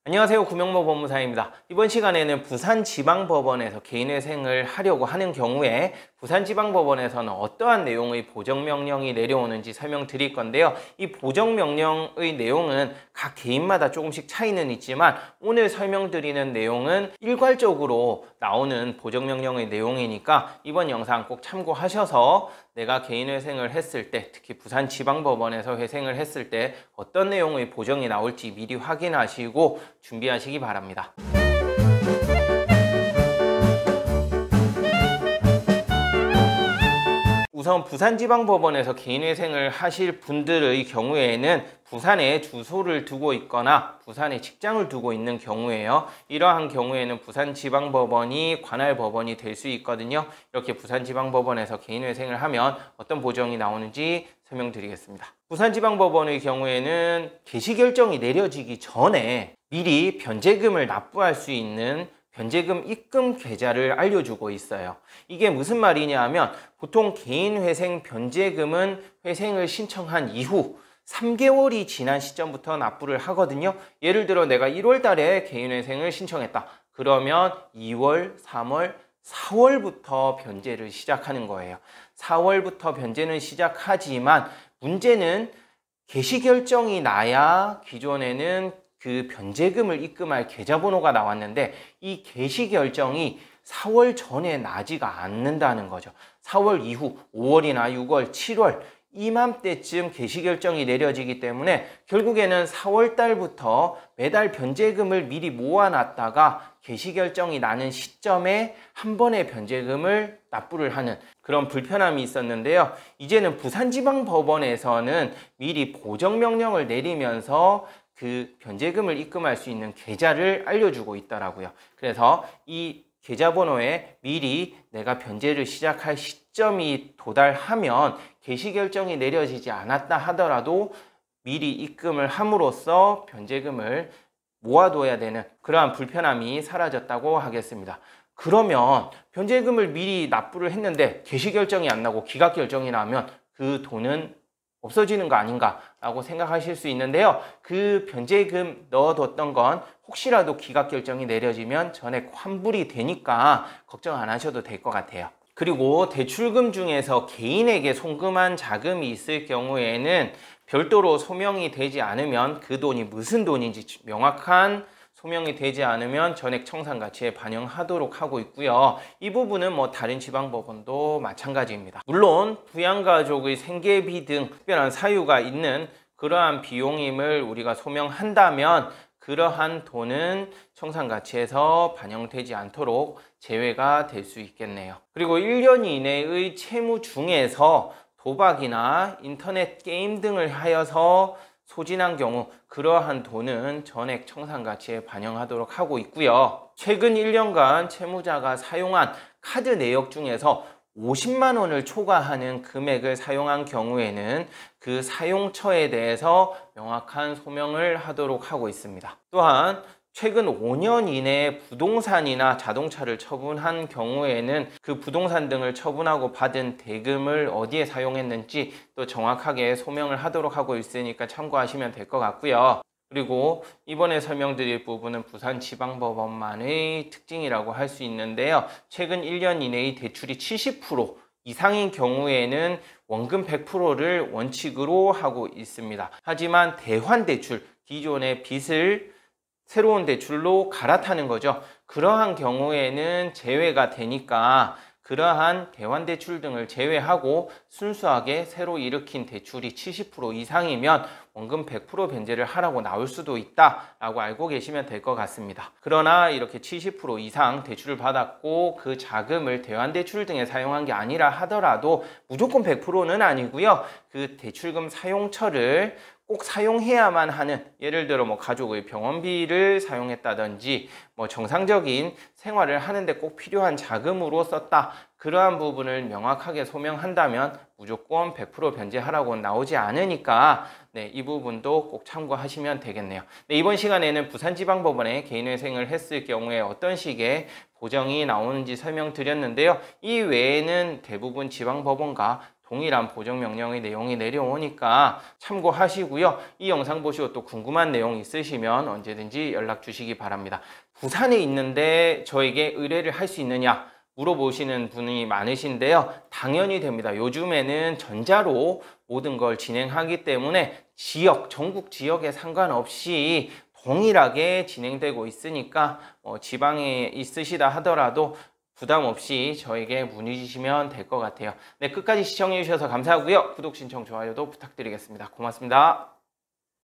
안녕하세요. 구명모 법무사입니다. 이번 시간에는 부산지방법원에서 개인회생을 하려고 하는 경우에 부산지방법원에서는 어떠한 내용의 보정명령이 내려오는지 설명드릴 건데요. 이 보정명령의 내용은 각 개인마다 조금씩 차이는 있지만 오늘 설명드리는 내용은 일괄적으로 나오는 보정명령의 내용이니까 이번 영상 꼭 참고하셔서 내가 개인회생을 했을 때, 특히 부산지방법원에서 회생을 했을 때 어떤 내용의 보정이 나올지 미리 확인하시고 준비하시기 바랍니다. 우선 부산지방법원에서 개인회생을 하실 분들의 경우에는 부산에 주소를 두고 있거나 부산에 직장을 두고 있는 경우에요. 이러한 경우에는 부산지방법원이 관할 법원이 될 수 있거든요. 이렇게 부산지방법원에서 개인회생을 하면 어떤 보정이 나오는지 설명드리겠습니다. 부산지방법원의 경우에는 개시결정이 내려지기 전에 미리 변제금을 납부할 수 있는 변제금 입금 계좌를 알려주고 있어요. 이게 무슨 말이냐 하면 보통 개인회생 변제금은 회생을 신청한 이후 3개월이 지난 시점부터 납부를 하거든요. 예를 들어 내가 1월 달에 개인회생을 신청했다. 그러면 2월, 3월, 4월부터 변제를 시작하는 거예요. 4월부터 변제는 시작하지만 문제는 개시결정이 나야 기존에는 그 변제금을 입금할 계좌번호가 나왔는데 이 개시결정이 4월 전에 나지가 않는다는 거죠. 4월 이후 5월이나 6월, 7월 이맘때쯤 개시결정이 내려지기 때문에 결국에는 4월 달부터 매달 변제금을 미리 모아놨다가 개시결정이 나는 시점에 한 번에 변제금을 납부를 하는 그런 불편함이 있었는데요. 이제는 부산지방법원에서는 미리 보정명령을 내리면서 그 변제금을 입금할 수 있는 계좌를 알려주고 있더라고요. 그래서 이 계좌번호에 미리 내가 변제를 시작할 시점이 도달하면 개시결정이 내려지지 않았다 하더라도 미리 입금을 함으로써 변제금을 모아둬야 되는 그러한 불편함이 사라졌다고 하겠습니다. 그러면 변제금을 미리 납부를 했는데 개시결정이 안 나고 기각결정이 나면 그 돈은 없어지는 거 아닌가 라고 생각하실 수 있는데요. 그 변제금 넣어뒀던 건 혹시라도 기각결정이 내려지면 전액 환불이 되니까 걱정 안 하셔도 될 것 같아요. 그리고 대출금 중에서 개인에게 송금한 자금이 있을 경우에는 별도로 소명이 되지 않으면 그 돈이 무슨 돈인지 명확한 소명이 되지 않으면 전액 청산가치에 반영하도록 하고 있고요. 이 부분은 다른 지방법원도 마찬가지입니다. 물론 부양가족의 생계비 등 특별한 사유가 있는 그러한 비용임을 우리가 소명한다면 그러한 돈은 청산가치에서 반영되지 않도록 제외가 될 수 있겠네요. 그리고 1년 이내의 채무 중에서 도박이나 인터넷 게임 등을 하여서 소진한 경우 그러한 돈은 전액 청산가치에 반영하도록 하고 있고요. 최근 1년간 채무자가 사용한 카드 내역 중에서 50만 원을 초과하는 금액을 사용한 경우에는 그 사용처에 대해서 명확한 소명을 하도록 하고 있습니다. 또한 최근 5년 이내에 부동산이나 자동차를 처분한 경우에는 그 부동산 등을 처분하고 받은 대금을 어디에 사용했는지 또 정확하게 소명을 하도록 하고 있으니까 참고하시면 될 것 같고요. 그리고 이번에 설명드릴 부분은 부산지방법원만의 특징이라고 할 수 있는데요. 최근 1년 이내의 대출이 70% 이상인 경우에는 원금 100%를 원칙으로 하고 있습니다. 하지만 대환대출, 기존의 빚을 새로운 대출로 갈아타는 거죠. 그러한 경우에는 제외가 되니까 그러한 대환대출 등을 제외하고 순수하게 새로 일으킨 대출이 70% 이상이면 원금 100% 변제를 하라고 나올 수도 있다라고 알고 계시면 될 것 같습니다. 그러나 이렇게 70% 이상 대출을 받았고 그 자금을 대환대출 등에 사용한 게 아니라 하더라도 무조건 100%는 아니고요. 그 대출금 사용처를 꼭 사용해야만 하는, 예를 들어 가족의 병원비를 사용했다든지 정상적인 생활을 하는데 꼭 필요한 자금으로 썼다. 그러한 부분을 명확하게 소명한다면 무조건 100% 변제하라고 나오지 않으니까 이 부분도 꼭 참고하시면 되겠네요. 이번 시간에는 부산지방법원에 개인회생을 했을 경우에 어떤 식의 보정이 나오는지 설명드렸는데요. 이 외에는 대부분 지방법원과 동일한 보정명령의 내용이 내려오니까 참고하시고요. 이 영상 보시고 또 궁금한 내용 있으시면 언제든지 연락 주시기 바랍니다. 부산에 있는데 저에게 의뢰를 할 수 있느냐 물어보시는 분이 많으신데요. 당연히 됩니다. 요즘에는 전자로 모든 걸 진행하기 때문에 전국 지역에 상관없이 동일하게 진행되고 있으니까 지방에 있으시다 하더라도 부담 없이 저에게 문의 주시면 될 것 같아요. 네, 끝까지 시청해 주셔서 감사하고요. 구독, 신청, 좋아요도 부탁드리겠습니다. 고맙습니다.